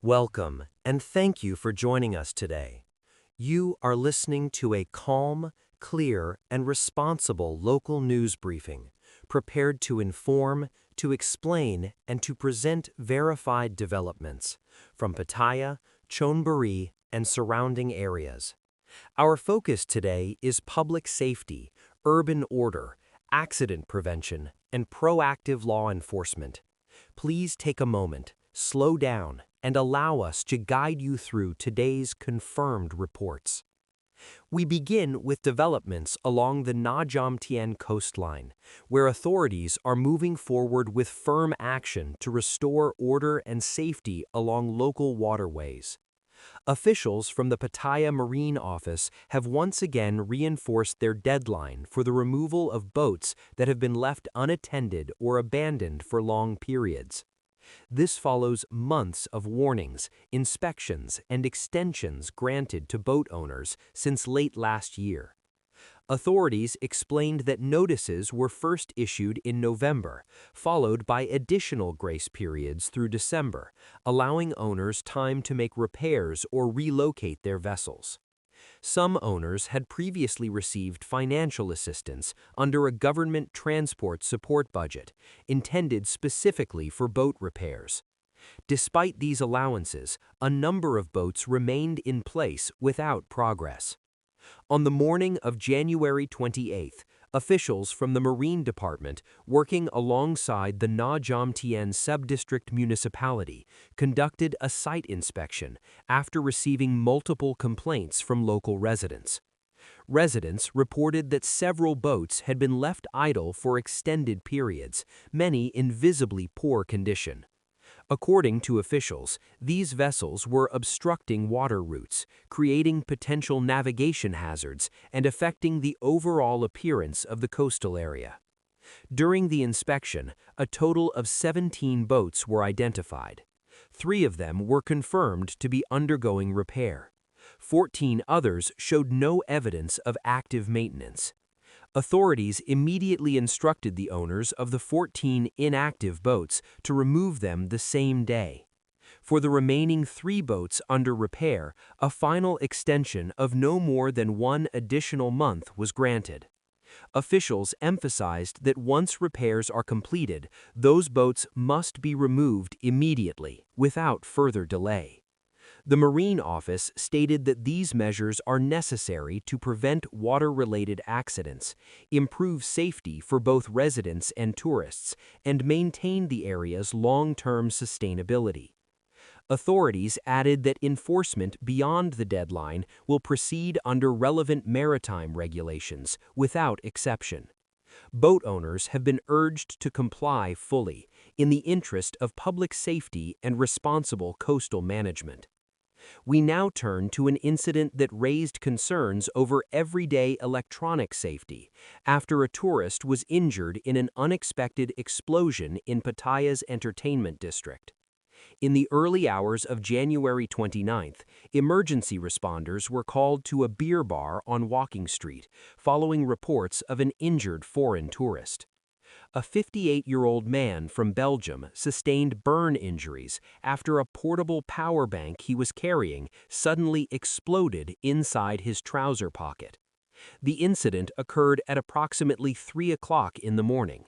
Welcome, and thank you for joining us today. You are listening to a calm, clear, and responsible local news briefing, prepared to inform, to explain, and to present verified developments from Pattaya, Chonburi, and surrounding areas. Our focus today is public safety, urban order, accident prevention, and proactive law enforcement. Please take a moment, slow down, and allow us to guide you through today's confirmed reports. We begin with developments along the Na Jomtien coastline, where authorities are moving forward with firm action to restore order and safety along local waterways. Officials from the Pattaya Marine Office have once again reinforced their deadline for the removal of boats that have been left unattended or abandoned for long periods. This follows months of warnings, inspections, and extensions granted to boat owners since late last year. Authorities explained that notices were first issued in November, followed by additional grace periods through December, allowing owners time to make repairs or relocate their vessels. Some owners had previously received financial assistance under a government transport support budget, intended specifically for boat repairs. Despite these allowances, a number of boats remained in place without progress. On the morning of January 28th, officials from the Marine Department, working alongside the Na Jomtien Subdistrict Municipality, conducted a site inspection after receiving multiple complaints from local residents. Residents reported that several boats had been left idle for extended periods, many in visibly poor condition. According to officials, these vessels were obstructing water routes, creating potential navigation hazards, and affecting the overall appearance of the coastal area. During the inspection, a total of 17 boats were identified. 3 of them were confirmed to be undergoing repair. 14 others showed no evidence of active maintenance. Authorities immediately instructed the owners of the 14 inactive boats to remove them the same day. For the remaining 3 boats under repair, a final extension of no more than 1 additional month was granted. Officials emphasized that once repairs are completed, those boats must be removed immediately, without further delay. The Marine Office stated that these measures are necessary to prevent water-related accidents, improve safety for both residents and tourists, and maintain the area's long-term sustainability. Authorities added that enforcement beyond the deadline will proceed under relevant maritime regulations, without exception. Boat owners have been urged to comply fully, in the interest of public safety and responsible coastal management. We now turn to an incident that raised concerns over everyday electronic safety after a tourist was injured in an unexpected explosion in Pattaya's entertainment district. In the early hours of January 29th, emergency responders were called to a beer bar on Walking Street following reports of an injured foreign tourist. A 58-year-old man from Belgium sustained burn injuries after a portable power bank he was carrying suddenly exploded inside his trouser pocket. The incident occurred at approximately 3 o'clock in the morning.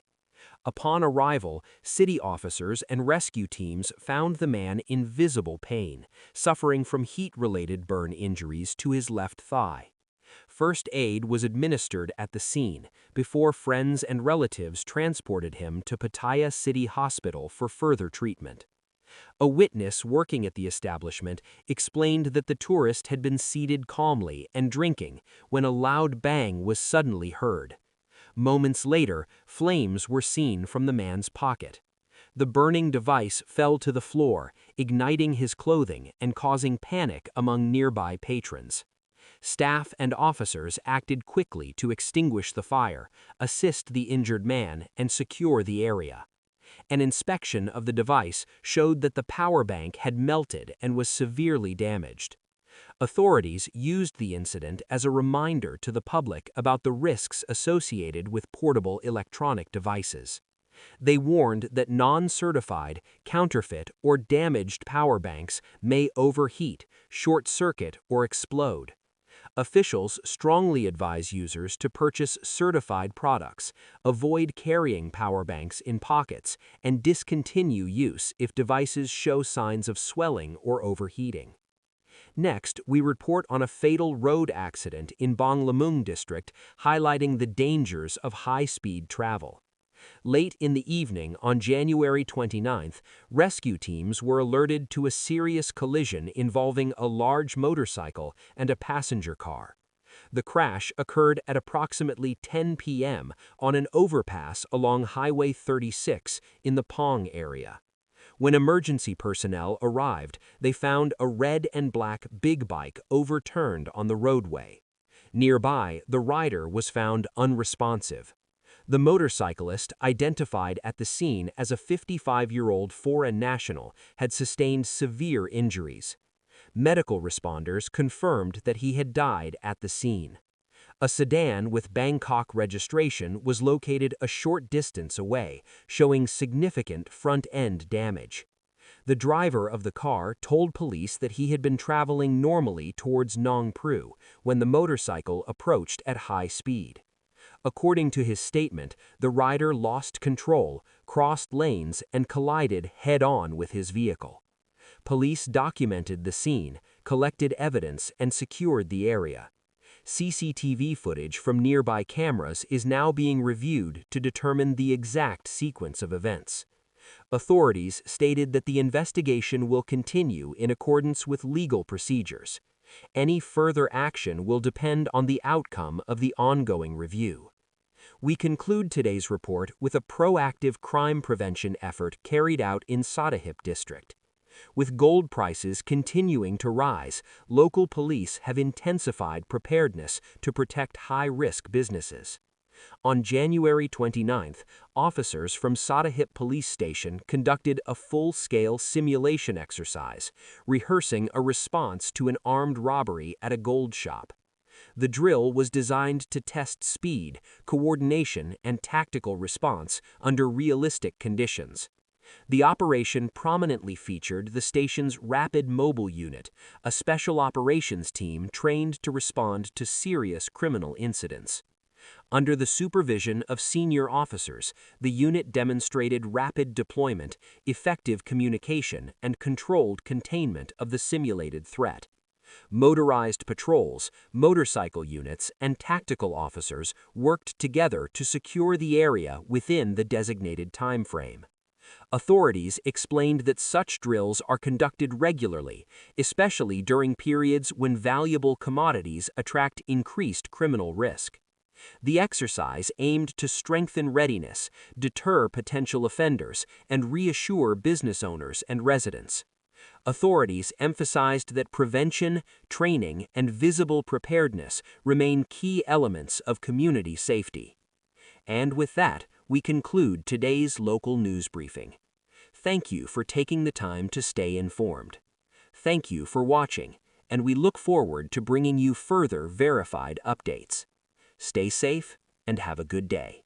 Upon arrival, city officers and rescue teams found the man in visible pain, suffering from heat-related burn injuries to his left thigh. First aid was administered at the scene before friends and relatives transported him to Pattaya City Hospital for further treatment. A witness working at the establishment explained that the tourist had been seated calmly and drinking when a loud bang was suddenly heard. Moments later, flames were seen from the man's pocket. The burning device fell to the floor, igniting his clothing and causing panic among nearby patrons. Staff and officers acted quickly to extinguish the fire, assist the injured man, and secure the area. An inspection of the device showed that the power bank had melted and was severely damaged. Authorities used the incident as a reminder to the public about the risks associated with portable electronic devices. They warned that non-certified, counterfeit, or damaged power banks may overheat, short-circuit, or explode. Officials strongly advise users to purchase certified products, avoid carrying power banks in pockets, and discontinue use if devices show signs of swelling or overheating. Next, we report on a fatal road accident in Banglamung district, highlighting the dangers of high-speed travel. Late in the evening on January 29th, rescue teams were alerted to a serious collision involving a large motorcycle and a passenger car. The crash occurred at approximately 10 p.m. on an overpass along Highway 36 in the Pong area. When emergency personnel arrived, they found a red and black big bike overturned on the roadway. Nearby, the rider was found unresponsive. The motorcyclist, identified at the scene as a 55-year-old foreign national, had sustained severe injuries. Medical responders confirmed that he had died at the scene. A sedan with Bangkok registration was located a short distance away, showing significant front-end damage. The driver of the car told police that he had been traveling normally towards Nong Pru when the motorcycle approached at high speed. According to his statement, the rider lost control, crossed lanes, and collided head-on with his vehicle. Police documented the scene, collected evidence, and secured the area. CCTV footage from nearby cameras is now being reviewed to determine the exact sequence of events. Authorities stated that the investigation will continue in accordance with legal procedures. Any further action will depend on the outcome of the ongoing review. We conclude today's report with a proactive crime prevention effort carried out in Sattahip district. With gold prices continuing to rise, local police have intensified preparedness to protect high-risk businesses. On January 29th, officers from Sattahip Police Station conducted a full-scale simulation exercise, rehearsing a response to an armed robbery at a gold shop. The drill was designed to test speed, coordination, and tactical response under realistic conditions. The operation prominently featured the station's Rapid Mobile Unit, a special operations team trained to respond to serious criminal incidents. Under the supervision of senior officers, the unit demonstrated rapid deployment, effective communication, and controlled containment of the simulated threat. Motorized patrols, motorcycle units, and tactical officers worked together to secure the area within the designated time frame. Authorities explained that such drills are conducted regularly, especially during periods when valuable commodities attract increased criminal risk. The exercise aimed to strengthen readiness, deter potential offenders, and reassure business owners and residents. Authorities emphasized that prevention, training, and visible preparedness remain key elements of community safety. And with that, we conclude today's local news briefing. Thank you for taking the time to stay informed. Thank you for watching, and we look forward to bringing you further verified updates. Stay safe and have a good day.